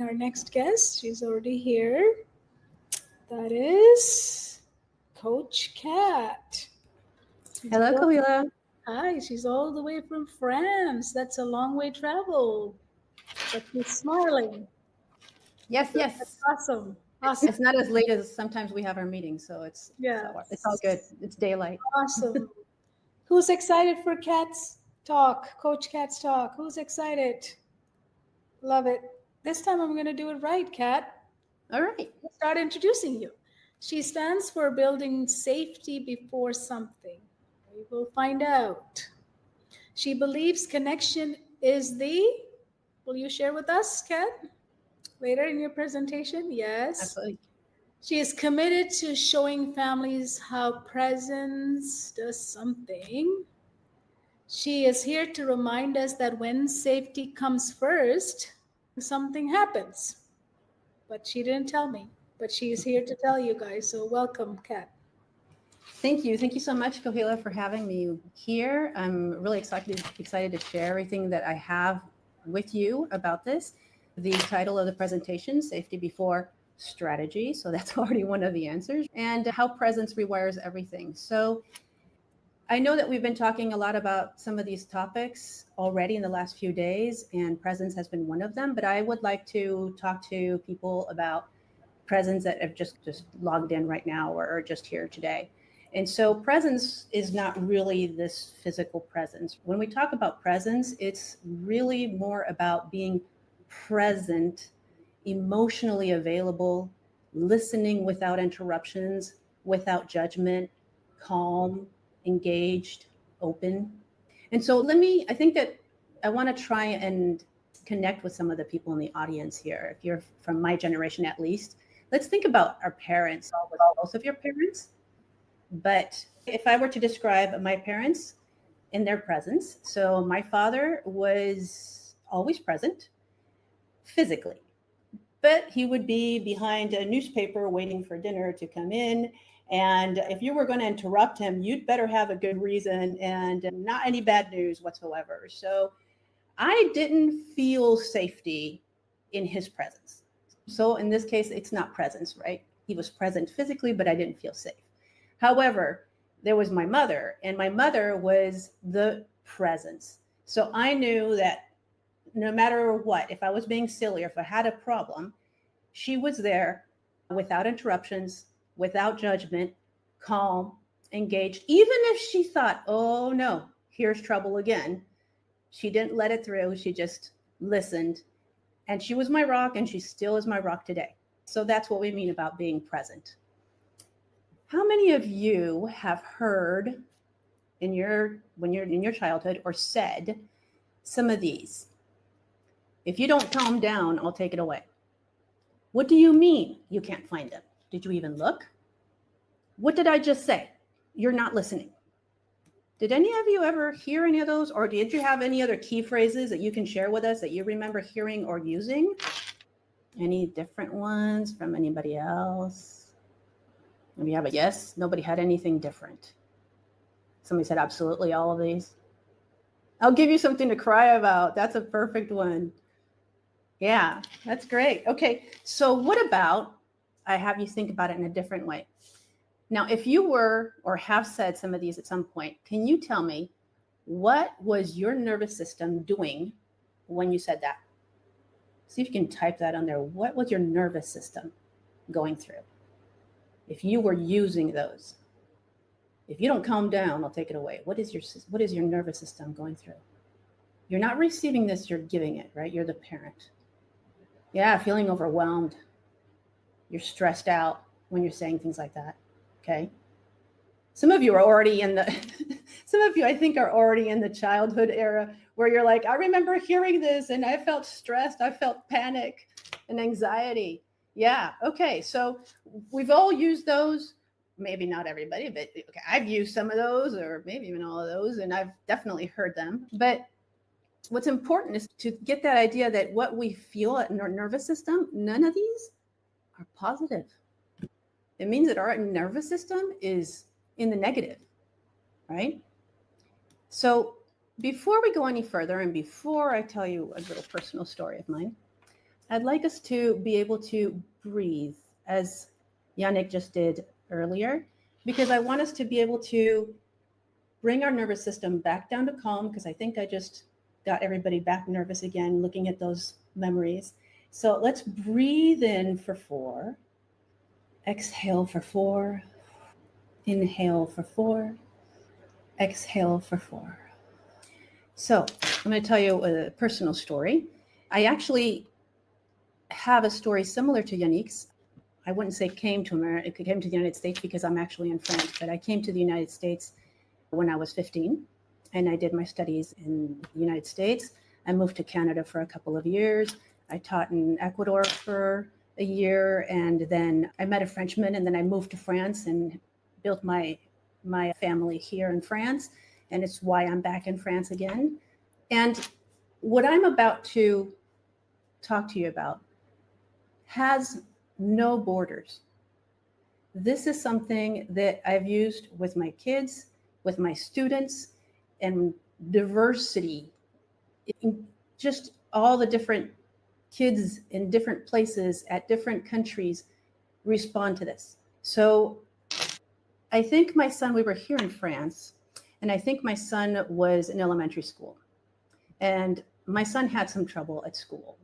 Our next guest, she's already here. That is Coach Kat. Hello, Kohila. Hi, she's all the way from France. That's a long way travel. But she's smiling. Yes, That's yes. awesome. Awesome. It's not as late as sometimes we have our meetings, so it's all good. It's daylight. Awesome. Who's excited for Kat's talk? Coach Kat's talk. Who's excited? Love it. This time I'm going to do it right, Kat. All right. I'll start introducing you. She stands for building safety before something. We will find out. She believes connection is the. Will you share with us, Kat, later in your presentation? Yes. Absolutely. She is committed to showing families how presence does something. She is here to remind us that when safety comes first, something happens. But she didn't tell me. But she is here to tell you guys. So welcome, Kat. Thank you. Thank you so much, Kohila, for having me here. I'm really excited to share everything that I have with you about this. The title of the presentation, Safety Before Strategy. So that's already one of the answers. And how presence rewires everything. So I know that we've been talking a lot about some of these topics already in the last few days, and presence has been one of them. But I would like to talk to people about presence that have just logged in right now or are just here today. And so presence is not really this physical presence. When we talk about presence, it's really more about being present, emotionally available, listening without interruptions, without judgment, calm, engaged, open. And so I think that I want to try and connect with some of the people in the audience here. If you're from my generation, at least, let's think about our parents, both of your parents. But if I were to describe my parents in their presence, so my father was always present physically, but he would be behind a newspaper waiting for dinner to come in. And if you were going to interrupt him, you'd better have a good reason and not any bad news whatsoever. So I didn't feel safety in his presence. So in this case, it's not presence, right? He was present physically, but I didn't feel safe. However, there was my mother, and my mother was the presence. So I knew that no matter what, if I was being silly or if I had a problem, she was there without interruptions, without judgment, calm, engaged. Even if she thought, oh no, here's trouble again, she didn't let it through. She just listened. And she was my rock, and she still is my rock today. So that's what we mean about being present. How many of you have heard when you're in your childhood or said some of these? If you don't calm down, I'll take it away. What do you mean you can't find them? Did you even look? What did I just say? You're not listening. Did any of you ever hear any of those? Or did you have any other key phrases that you can share with us that you remember hearing or using? Any different ones from anybody else? Maybe you have a yes. Nobody had anything different. Somebody said absolutely all of these. I'll give you something to cry about. That's a perfect one. Yeah, that's great. Okay, so what about, I have you think about it in a different way. Now, if you were or have said some of these at some point, can you tell me what was your nervous system doing when you said that? See if you can type that on there. What was your nervous system going through? If you were using those, if you don't calm down, I'll take it away. What is your nervous system going through? You're not receiving this, you're giving it, right? You're the parent. Yeah, feeling overwhelmed. You're stressed out when you're saying things like that. Okay. Some of you are already some of you I think are already in the childhood era where you're like, I remember hearing this and I felt stressed. I felt panic and anxiety. Yeah. Okay. So we've all used those. Maybe not everybody, but okay, I've used some of those or maybe even all of those, and I've definitely heard them. But what's important is to get that idea that what we feel in our nervous system, none of these are positive. It means that our nervous system is in the negative, right? So before we go any further and before I tell you a little personal story of mine, I'd like us to be able to breathe, as Yannick just did earlier, because I want us to be able to bring our nervous system back down to calm, because I think I just got everybody back nervous again, looking at those memories. So let's breathe in for 4, exhale for 4, inhale for 4, exhale for 4. So I'm going to tell you a personal story. I actually have a story similar to Yannick's. I wouldn't say came to America, it came to the United States because I'm actually in France, but I came to the United States when I was 15, and I did my studies in the United States. I moved to Canada for a couple of years. I taught in Ecuador for a year, and then I met a Frenchman, and then I moved to France and built my family here in France, and it's why I'm back in France again. And what I'm about to talk to you about has no borders. This is something that I've used with my kids, with my students, and diversity. Just all the different kids in different places at different countries respond to this. So I think my son, we were here in France, and I think my son was in elementary school. And my son had some trouble at school.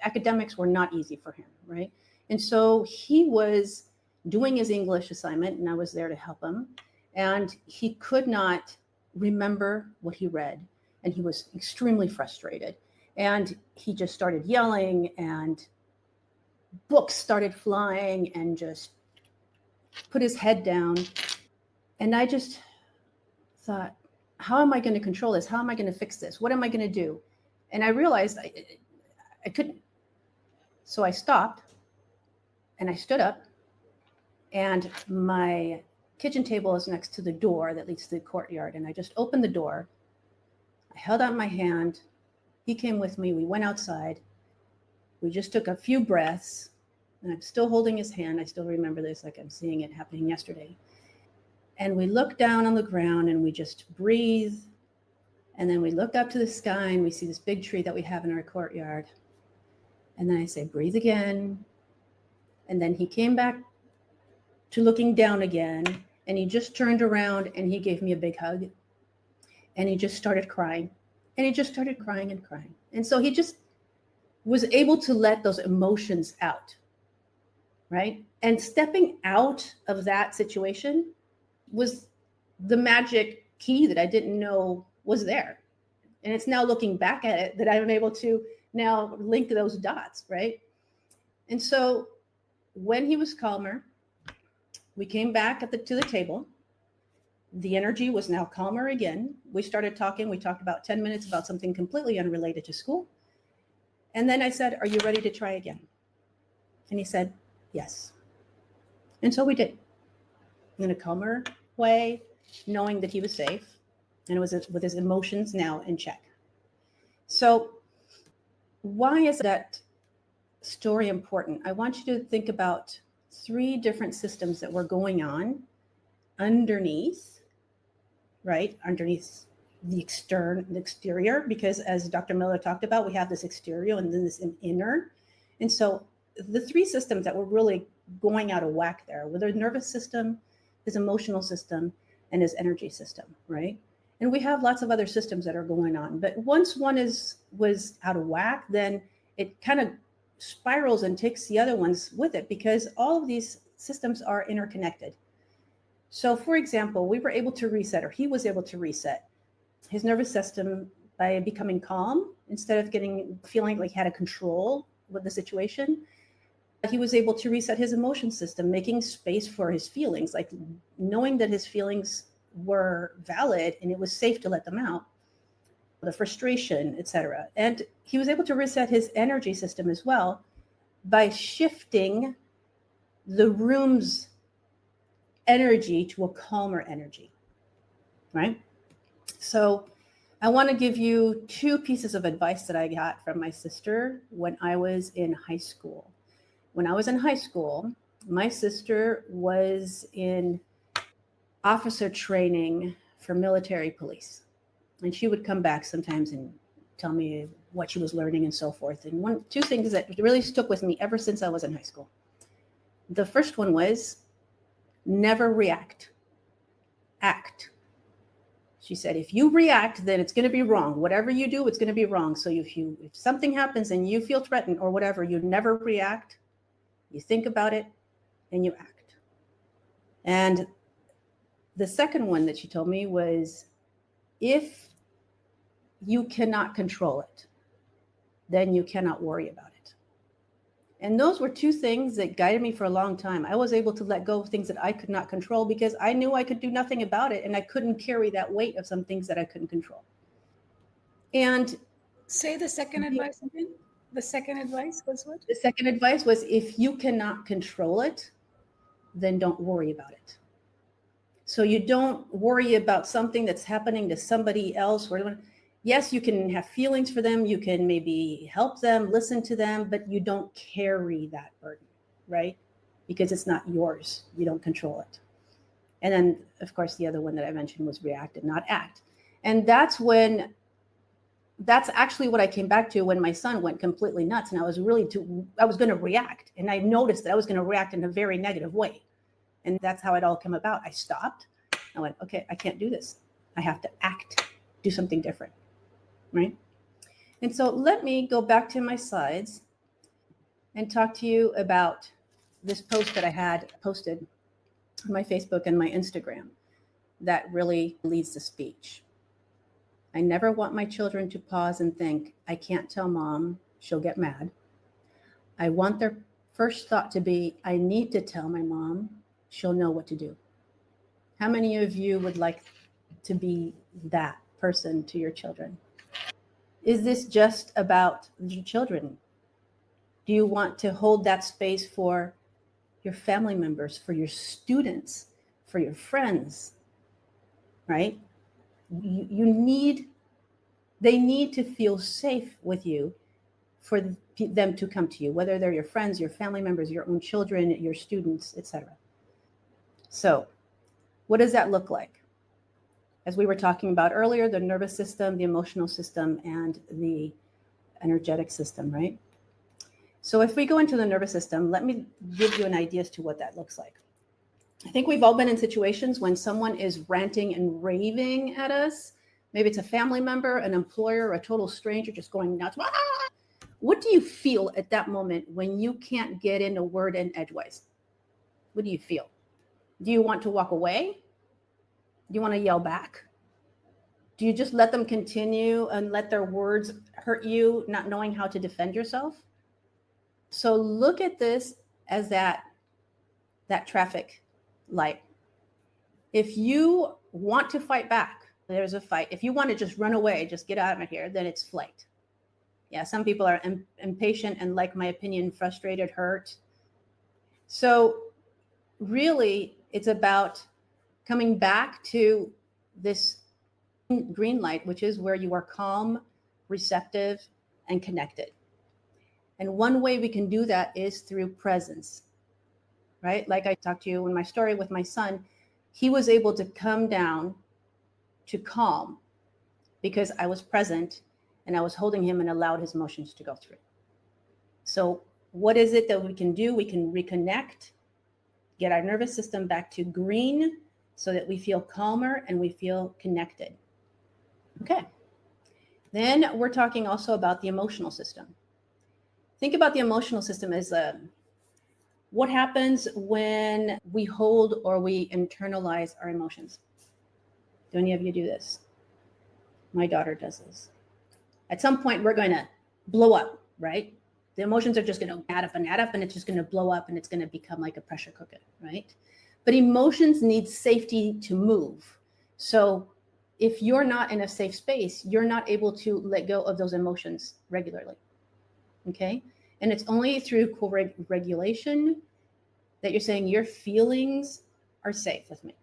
Academics were not easy for him, right? And so he was doing his English assignment, and I was there to help him. And he could not remember what he read, and he was extremely frustrated. And he just started yelling, and books started flying, and just put his head down. And I just thought, how am I going to control this? How am I going to fix this? What am I going to do? And I realized I couldn't. So I stopped and I stood up, and my kitchen table is next to the door that leads to the courtyard. And I just opened the door. I held out my hand. He came with me. We went outside. We just took a few breaths, and I'm still holding his hand. I still remember this like I'm seeing it happening yesterday. And we looked down on the ground and we just breathe. And then we look up to the sky and we see this big tree that we have in our courtyard. And then I say, breathe again. And then he came back to looking down again, and he just turned around and he gave me a big hug. And he just started crying. And he just started crying and crying. And so he just was able to let those emotions out, right? And stepping out of that situation was the magic key that I didn't know was there. And it's now looking back at it that I'm able to now link those dots, right? And so when he was calmer, we came back to the table. The energy was now calmer again. We started talking. We talked about 10 minutes about something completely unrelated to school. And then I said, are you ready to try again? And he said, yes. And so we did, in a calmer way, knowing that he was safe and it was with his emotions now in check. So why is that story important? I want you to think about 3 different systems that were going on underneath, right? Underneath the exterior, because as Dr. Miller talked about, we have this exterior and then this inner. And so the 3 systems that were really going out of whack there were the nervous system, his emotional system, and his energy system, right? And we have lots of other systems that are going on. But once one was out of whack, then it kind of spirals and takes the other ones with it, because all of these systems are interconnected. So for example, we were able to reset, or he was able to reset his nervous system by becoming calm instead of feeling like he had a control with the situation. He was able to reset his emotion system, making space for his feelings, like knowing that his feelings were valid and it was safe to let them out, the frustration, etc. And he was able to reset his energy system as well by shifting the room's energy to a calmer energy, right? So I want to give you 2 pieces of advice that I got from my sister when I was in high school. When I was in high school, my sister was in officer training for military police. And she would come back sometimes and tell me what she was learning and so forth. And two things that really stuck with me ever since I was in high school. The first one was never react, act. She said, if you react, then it's going to be wrong. Whatever you do, it's going to be wrong. So if something happens and you feel threatened or whatever, you never react. You think about it and you act. And the second one that she told me was, if you cannot control it, then you cannot worry about it. And those were two things that guided me for a long time. I was able to let go of things that I could not control because I knew I could do nothing about it, and I couldn't carry that weight of some things that I couldn't control. And say the second advice again. The second advice was what? The second advice was, if you cannot control it, then don't worry about it. So you don't worry about something that's happening to somebody else. Yes, you can have feelings for them. You can maybe help them, listen to them, but you don't carry that burden, right? Because it's not yours. You don't control it. And then, of course, the other one that I mentioned was react and not act. And that's actually what I came back to when my son went completely nuts, and I was going to react. And I noticed that I was going to react in a very negative way. And that's how it all came about. I stopped. I went, okay, I can't do this. I have to act, do something different, right? And so let me go back to my slides and talk to you about this post that I had posted on my Facebook and my Instagram that really leads the speech. I never want my children to pause and think, I can't tell mom, she'll get mad. I want their first thought to be, I need to tell my mom, she'll know what to do. How many of you would like to be that person to your children? Is this just about your children? Do you want to hold that space for your family members, for your students, for your friends, right? They need to feel safe with you for them to come to you, whether they're your friends, your family members, your own children, your students, etc. So what does that look like? As we were talking about earlier, the nervous system, the emotional system, and the energetic system, right? So if we go into the nervous system, let me give you an idea as to what that looks like. I think we've all been in situations when someone is ranting and raving at us. Maybe it's a family member, an employer, a total stranger just going nuts. What do you feel at that moment when you can't get in a word in edgewise? What do you feel? Do you want to walk away? Do you want to yell back? Do you just let them continue and let their words hurt you, not knowing how to defend yourself? So look at this as that traffic light. If you want to fight back, there's a fight. If you want to just run away, just get out of here, then it's flight. Yeah, some people are impatient and, like my opinion, frustrated, hurt. So really, it's about coming back to this green light, which is where you are calm, receptive, and connected. And one way we can do that is through presence, right? Like I talked to you in my story with my son, he was able to come down to calm because I was present and I was holding him and allowed his emotions to go through. So what is it that we can do? We can reconnect, get our nervous system back to green so that we feel calmer and we feel connected. Okay. Then we're talking also about the emotional system. Think about the emotional system as what happens when we hold or we internalize our emotions. Do any of you do this? My daughter does this. At some point, we're going to blow up, right? The emotions are just going to add up, and it's just going to blow up, and it's going to become like a pressure cooker, right? But emotions need safety to move. So if you're not in a safe space, you're not able to let go of those emotions regularly, okay? And it's only through co-regulation that you're saying your feelings are safe with me.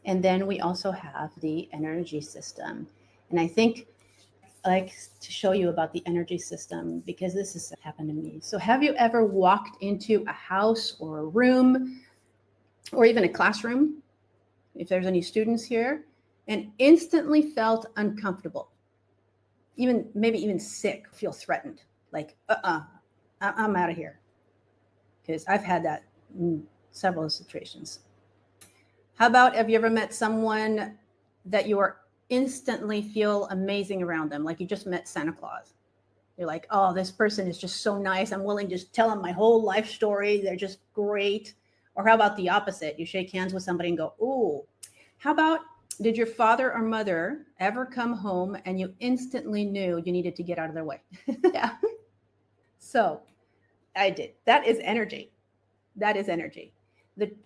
And then we also have the energy system. And I think I like to show you about the energy system because this has happened to me. So have you ever walked into a house or a room or even a classroom, if there's any students here, and instantly felt uncomfortable? maybe even sick, feel threatened, like, I'm out of here. Because I've had that in several situations. How about, have you ever met someone that you are instantly feel amazing around them? Like you just met Santa Claus. You're like, oh, this person is just so nice. I'm willing to just tell them my whole life story. They're just great. Or how about the opposite? You shake hands with somebody and go, ooh. How about, did your father or mother ever come home and you instantly knew you needed to get out of their way? Yeah. So I did. That is energy. That is energy.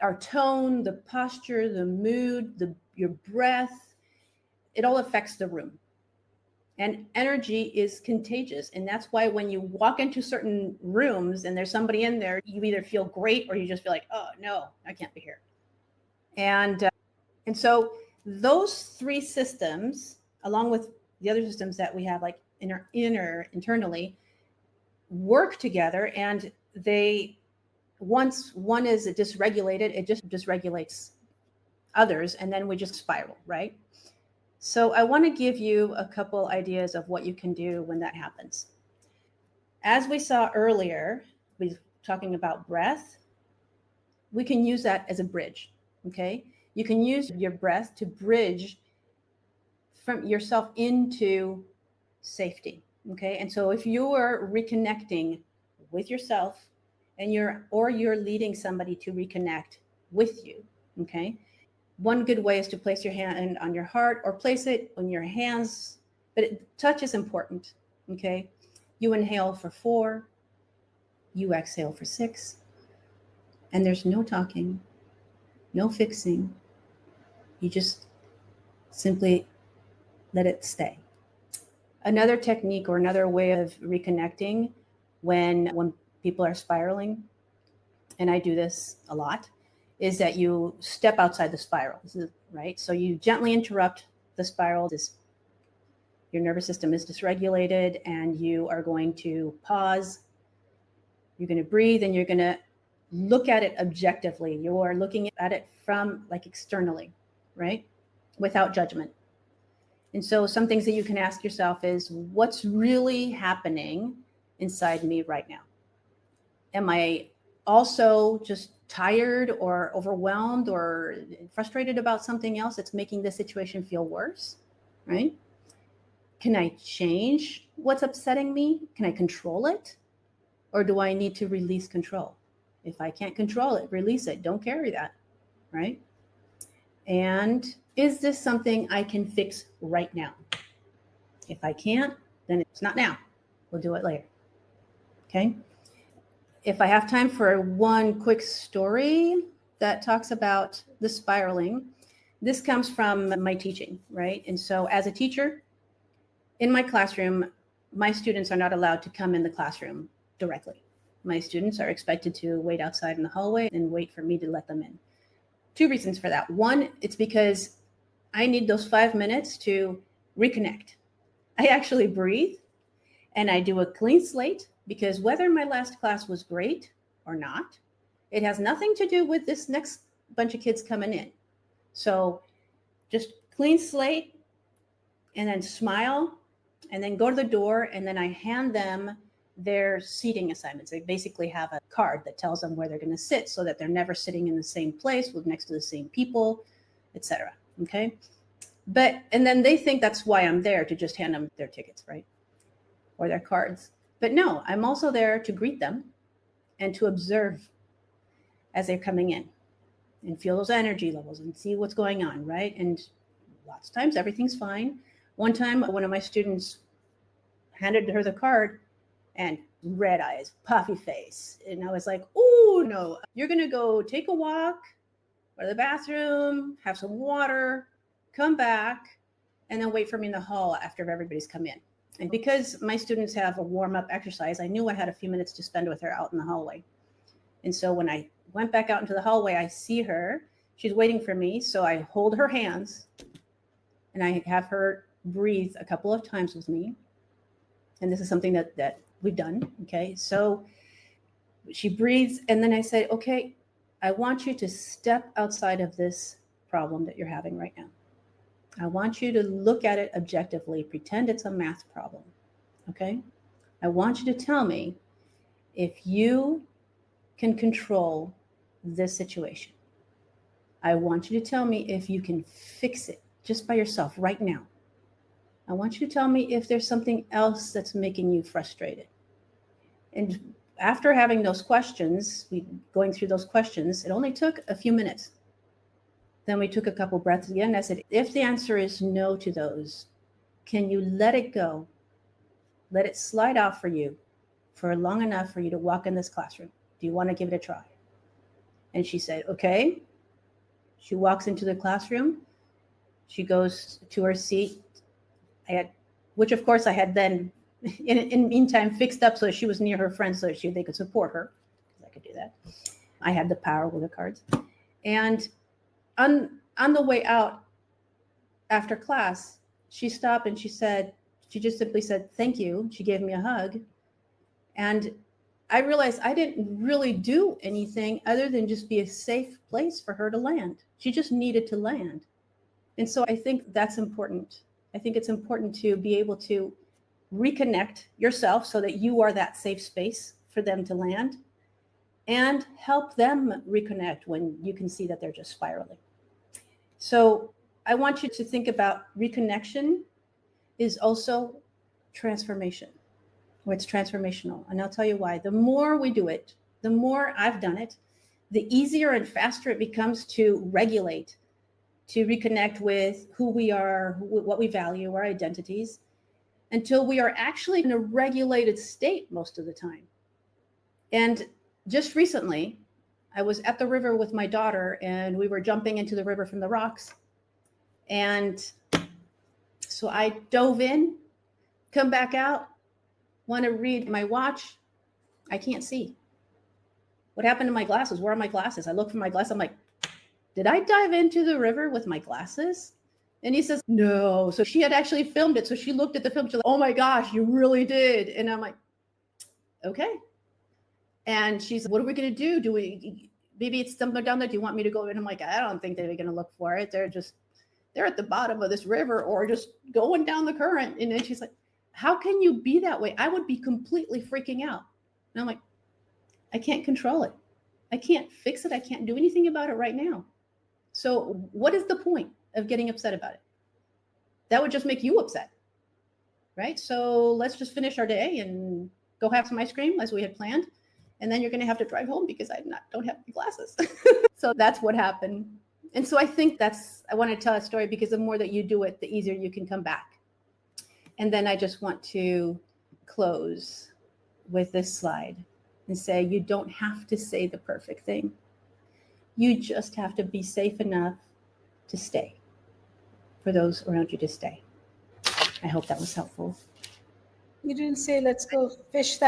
Our tone, the posture, the mood, your breath, it all affects the room. And energy is contagious. And that's why when you walk into certain rooms and there's somebody in there, you either feel great or you just feel like, oh, no, I can't be here. And so those three systems, along with the other systems that we have, like internally, work together. And once one is dysregulated, it just dysregulates others. And then we just spiral, right? So I want to give you a couple ideas of what you can do when that happens. As we saw earlier, we were talking about breath. We can use that as a bridge, okay? You can use your breath to bridge from yourself into safety, okay? And so if you are reconnecting with yourself and you're leading somebody to reconnect with you, okay? One good way is to place your hand on your heart or place it on your hands, but touch is important, okay? You inhale for 4, you exhale for 6, and there's no talking, no fixing. You just simply let it stay. Another technique or another way of reconnecting when people are spiraling, and I do this a lot, is that you step outside the spiral, right? So you gently interrupt the spiral. Your nervous system is dysregulated and you are going to pause. You're going to breathe and you're going to look at it objectively. You are looking at it from like externally, right? Without judgment. And so some things that you can ask yourself is, what's really happening inside me right now? Am I also just tired or overwhelmed or frustrated about something else that's making the situation feel worse, right? Can I change what's upsetting me? Can I control it? Or do I need to release control? If I can't control it, release it. Don't carry that, right? And is this something I can fix right now? If I can't, then it's not now. We'll do it later, okay? If I have time for one quick story that talks about the spiraling, this comes from my teaching, right? And so as a teacher in my classroom, my students are not allowed to come in the classroom directly. My students are expected to wait outside in the hallway and wait for me to let them in. 2 reasons for that. One, it's because I need those 5 minutes to reconnect. I actually breathe and I do a clean slate, because whether my last class was great or not, it has nothing to do with this next bunch of kids coming in. So just clean slate and then smile and then go to the door, and then I hand them their seating assignments. They basically have a card that tells them where they're going to sit so that they're never sitting in the same place with next to the same people, etc. Okay. And then they think that's why I'm there, to just hand them their tickets, right? Or their cards. But no, I'm also there to greet them and to observe as they're coming in and feel those energy levels and see what's going on, right? And lots of times everything's fine. One time, one of my students handed her the card and red eyes, puffy face. And I was like, oh, no, you're going to go take a walk, go to the bathroom, have some water, come back, and then wait for me in the hall after everybody's come in. And because my students have a warm-up exercise, I knew I had a few minutes to spend with her out in the hallway. And so when I went back out into the hallway, I see her. She's waiting for me. So I hold her hands and I have her breathe a couple of times with me. And this is something that we've done. Okay. So she breathes. And then I say, okay, I want you to step outside of this problem that you're having right now. I want you to look at it objectively, pretend it's a math problem. Okay? I want you to tell me if you can control this situation. I want you to tell me if you can fix it just by yourself right now. I want you to tell me if there's something else that's making you frustrated. And after having those questions, going through those questions, it only took a few minutes. Then we took a couple breaths again. I said, if the answer is no to those, can you let it go? Let it slide off for you for long enough for you to walk in this classroom. Do you want to give it a try? And she said, okay. She walks into the classroom. She goes to her seat. Which of course I had then in meantime fixed up so she was near her friends so they could support her. I could do that. I had the power with the cards. And on the way out after class, she stopped and she just simply said, thank you. She gave me a hug. And I realized I didn't really do anything other than just be a safe place for her to land. She just needed to land. And so I think that's important. I think it's important to be able to reconnect yourself so that you are that safe space for them to land and help them reconnect when you can see that they're just spiraling. So I want you to think about reconnection is also transformation, or it's transformational. And I'll tell you why. The more we do it, the more I've done it, the easier and faster it becomes to regulate, to reconnect with who we are, what we value, our identities, until we are actually in a regulated state most of the time. And just recently, I was at the river with my daughter and we were jumping into the river from the rocks. And so I dove in, come back out, want to read my watch. I can't see. What happened to my glasses? Where are my glasses? I look for my glasses. I'm like, did I dive into the river with my glasses? And he says, no. So she had actually filmed it. So she looked at the film. She's like, oh my gosh, you really did. And I'm like, okay. And she's like, what are we going to do? Maybe it's somewhere down there. Do you want me to go? And I'm like, I don't think they're going to look for it. They're at the bottom of this river or just going down the current. And then she's like, how can you be that way? I would be completely freaking out. And I'm like, I can't control it. I can't fix it. I can't do anything about it right now. So what is the point of getting upset about it? That would just make you upset, right? So let's just finish our day and go have some ice cream as we had planned. And then you're going to have to drive home because I don't have my glasses. So that's what happened. And so I think I want to tell a story because the more that you do it, the easier you can come back. And then I just want to close with this slide and say, you don't have to say the perfect thing. You just have to be safe enough to stay, for those around you to stay. I hope that was helpful. You didn't say, let's go fish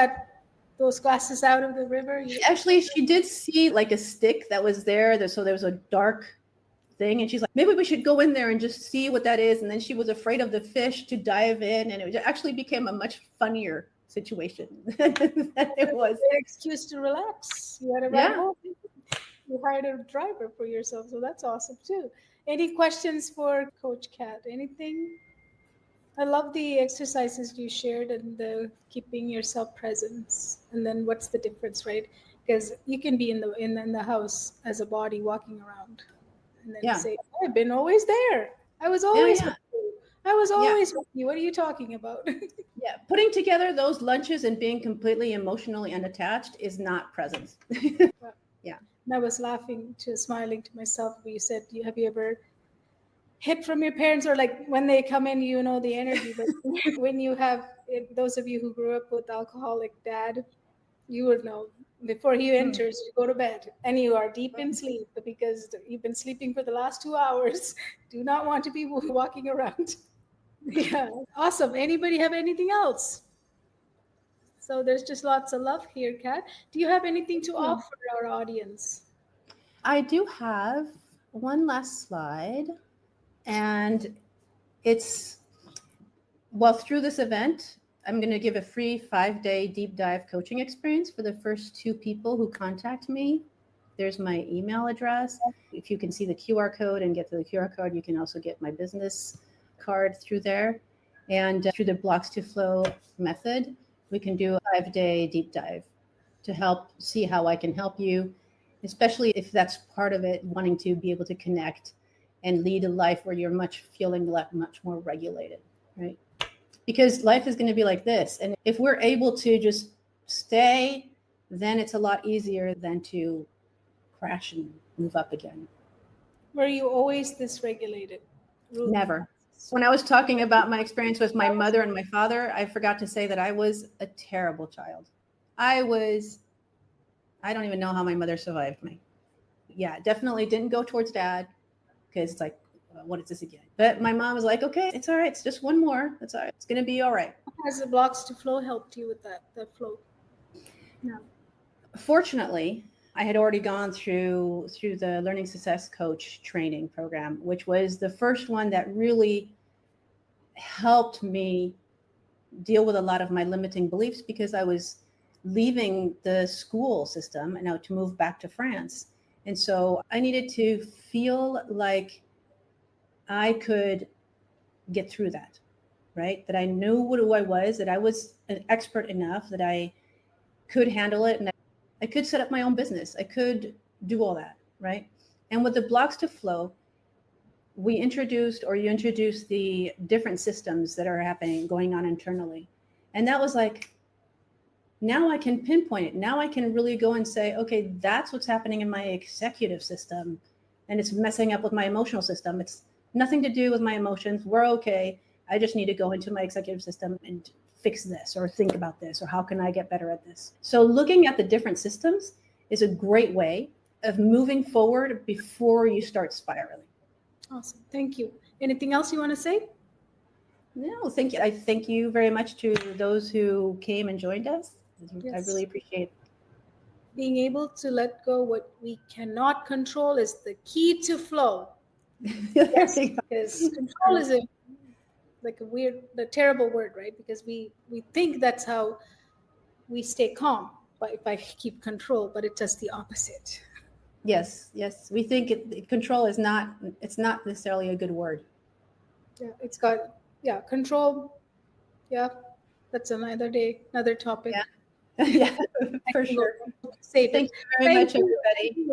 those glasses out of the river? She did see like a stick that was there. So there was a dark thing. And she's like, maybe we should go in there and just see what that is. And then she was afraid of the fish to dive in. And it actually became a much funnier situation than it was. An excuse to relax. You had a ride home. You hired a driver for yourself. So that's awesome too. Any questions for Coach Kat? Anything? I love the exercises you shared and the keeping yourself present. And then what's the difference, right? Because you can be in the house as a body walking around and then say, I've been always there. I was always with you. I was always with you. What are you talking about? Putting together those lunches and being completely emotionally unattached is not presence. And I was smiling to myself when you said, have you ever hit from your parents, or like when they come in, you know the energy, but when you have, those of you who grew up with alcoholic dad, you would know before he enters, you go to bed and you are deep in sleep because you've been sleeping for the last 2 hours. Do not want to be walking around. Yeah, awesome. Anybody have anything else? So there's just lots of love here, Kat. Do you have anything to offer our audience? I do have one last slide. And it's, through this event, I'm going to give a free 5-day deep dive coaching experience for the first 2 people who contact me. There's my email address. if you can see the QR code and get to the QR code, you can also get my business card through there. And through the Blocks to Flow method, we can do a 5-day deep dive to help see how I can help you, especially if that's part of it, wanting to be able to connect and lead a life where you're feeling much more regulated, right? Because life is going to be like this. And if we're able to just stay, then it's a lot easier than to crash and move up again. Were you always dysregulated? Never. When I was talking about my experience with my mother and my father, I forgot to say that I was a terrible child. I don't even know how my mother survived me. Yeah, definitely didn't go towards dad because it's like, what is this again? But my mom was like, okay, it's all right. It's just one more. It's all right. It's going to be all right. Has the Blocks to Flow helped you with that flow? No. Fortunately, I had already gone through the Learning Success Coach training program, which was the first one that really helped me deal with a lot of my limiting beliefs, because I was leaving the school system and now to move back to France. And so I needed to feel like I could get through that, right? That I knew who I was, that I was an expert enough that I could handle it, and I could set up my own business. I could do all that, right? And with the Blocks to Flow, you introduced the different systems that are going on internally. And that was like, now I can pinpoint it. Now I can really go and say, okay, that's what's happening in my executive system. And it's messing up with my emotional system. It's nothing to do with my emotions. We're okay. I just need to go into my executive system and fix this, or think about this, or how can I get better at this? So looking at the different systems is a great way of moving forward before you start spiraling. Awesome. Thank you. Anything else you want to say? No, thank you. I thank you very much to those who came and joined us. Yes. I really appreciate it. Being able to let go what we cannot control is the key to flow. Yes, because control is a terrible word, right? Because we think that's how we stay calm, but if I keep control, but it's just the opposite. Yes. We think control is not necessarily a good word. Yeah, it's got, control. Yeah, that's another day, another topic. Yeah, yeah, for sure. Save it. Thank you very much, everybody.